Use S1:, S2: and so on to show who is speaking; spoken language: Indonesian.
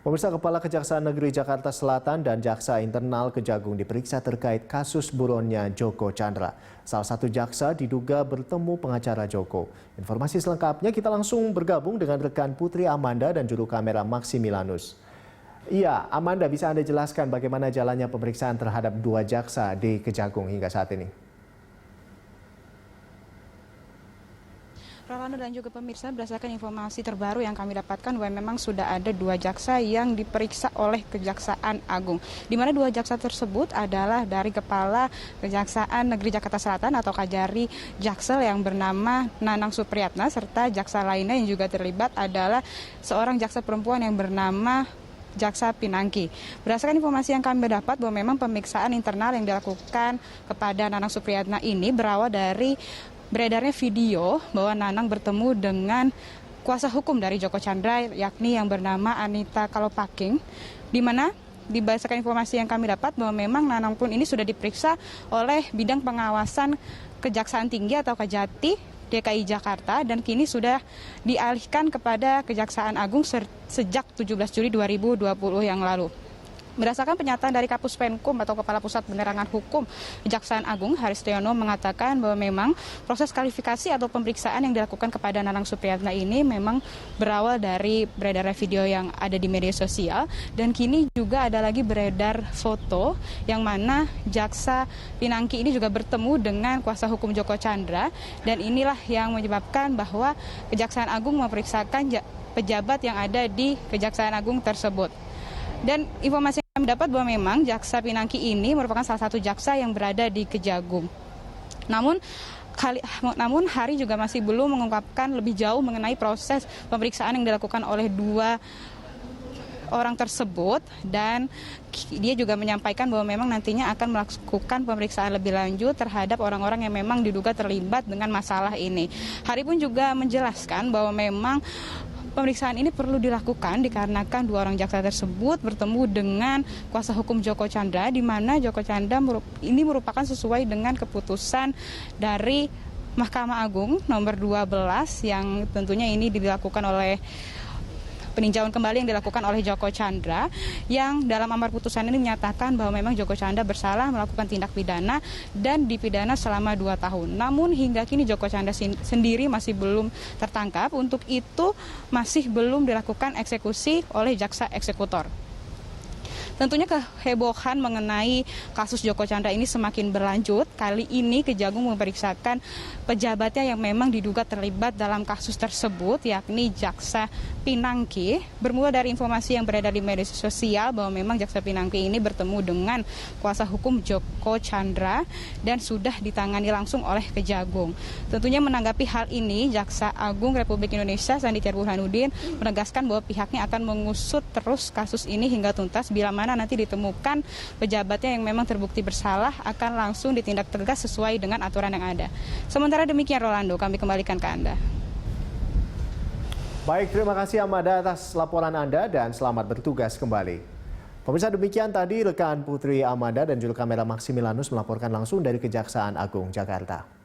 S1: Pemirsa, Kepala Kejaksaan Negeri Jakarta Selatan dan Jaksa Internal Kejagung diperiksa terkait kasus buronnya Joko Chandra. Salah satu jaksa diduga bertemu pengacara Joko. Informasi selengkapnya kita langsung bergabung dengan rekan Putri Amanda dan juru kamera Maximilanus. Iya, Amanda, bisa Anda jelaskan bagaimana jalannya pemeriksaan terhadap dua jaksa di Kejagung hingga saat ini?
S2: Rolando dan juga pemirsa, berdasarkan informasi terbaru yang kami dapatkan bahwa memang sudah ada dua jaksa yang diperiksa oleh Kejaksaan Agung. Di mana dua jaksa tersebut adalah dari Kepala Kejaksaan Negeri Jakarta Selatan atau Kajari Jaksel yang bernama Nanang Supriyatna, serta jaksa lainnya yang juga terlibat adalah seorang jaksa perempuan yang bernama Jaksa Pinangki. Berdasarkan informasi yang kami dapat bahwa memang pemeriksaan internal yang dilakukan kepada Nanang Supriyatna ini berawal dari beredarnya video bahwa Nanang bertemu dengan kuasa hukum dari Joko Chandra, yakni yang bernama Anita Kalopaking, di mana berdasarkan informasi yang kami dapat bahwa memang Nanang pun ini sudah diperiksa oleh Bidang Pengawasan Kejaksaan Tinggi atau Kejati DKI Jakarta dan kini sudah dialihkan kepada Kejaksaan Agung sejak 17 Juli 2020 yang lalu. Berdasarkan pernyataan dari Kapus Penkum atau Kepala Pusat Penerangan Hukum Kejaksaan Agung, Haristiono mengatakan bahwa memang proses kualifikasi atau pemeriksaan yang dilakukan kepada Nanang Supriyatna ini memang berawal dari beredarnya video yang ada di media sosial dan kini juga ada lagi beredar foto yang mana Jaksa Pinangki ini juga bertemu dengan kuasa hukum Joko Chandra dan inilah yang menyebabkan bahwa Kejaksaan Agung memeriksakan pejabat yang ada di Kejaksaan Agung tersebut. Dan informasi yang kami dapat bahwa memang Jaksa Pinangki ini merupakan salah satu jaksa yang berada di Kejagung. Namun Hari juga masih belum mengungkapkan lebih jauh mengenai proses pemeriksaan yang dilakukan oleh dua orang tersebut dan dia juga menyampaikan bahwa memang nantinya akan melakukan pemeriksaan lebih lanjut terhadap orang-orang yang memang diduga terlibat dengan masalah ini. Hari pun juga menjelaskan bahwa memang pemeriksaan ini perlu dilakukan dikarenakan dua orang jaksa tersebut bertemu dengan kuasa hukum Joko Chandra, di mana Joko Chandra ini merupakan sesuai dengan keputusan dari Mahkamah Agung nomor 12 yang tentunya ini dilakukan oleh peninjauan kembali yang dilakukan oleh Joko Chandra yang dalam amar putusan ini menyatakan bahwa memang Joko Chandra bersalah melakukan tindak pidana dan dipidana selama 2 tahun. Namun hingga kini Joko Chandra sendiri masih belum tertangkap, untuk itu masih belum dilakukan eksekusi oleh jaksa eksekutor. Tentunya kehebohan mengenai kasus Joko Chandra ini semakin berlanjut. Kali ini Kejagung memeriksakan pejabatnya yang memang diduga terlibat dalam kasus tersebut, yakni Jaksa Pinangki. Bermula dari informasi yang beredar di media sosial bahwa memang Jaksa Pinangki ini bertemu dengan kuasa hukum Joko Chandra dan sudah ditangani langsung oleh Kejagung. Tentunya menanggapi hal ini, Jaksa Agung Republik Indonesia Sandi Tiar Burhanuddin menegaskan bahwa pihaknya akan mengusut terus kasus ini hingga tuntas. Bila mana nanti ditemukan pejabatnya yang memang terbukti bersalah akan langsung ditindak tegas sesuai dengan aturan yang ada. Sementara demikian Rolando, kami kembalikan ke Anda.
S1: Baik, terima kasih Amanda atas laporan Anda dan selamat bertugas kembali. Pemirsa, demikian tadi rekan Putri Amanda dan juru kamera Maximilanus melaporkan langsung dari Kejaksaan Agung Jakarta.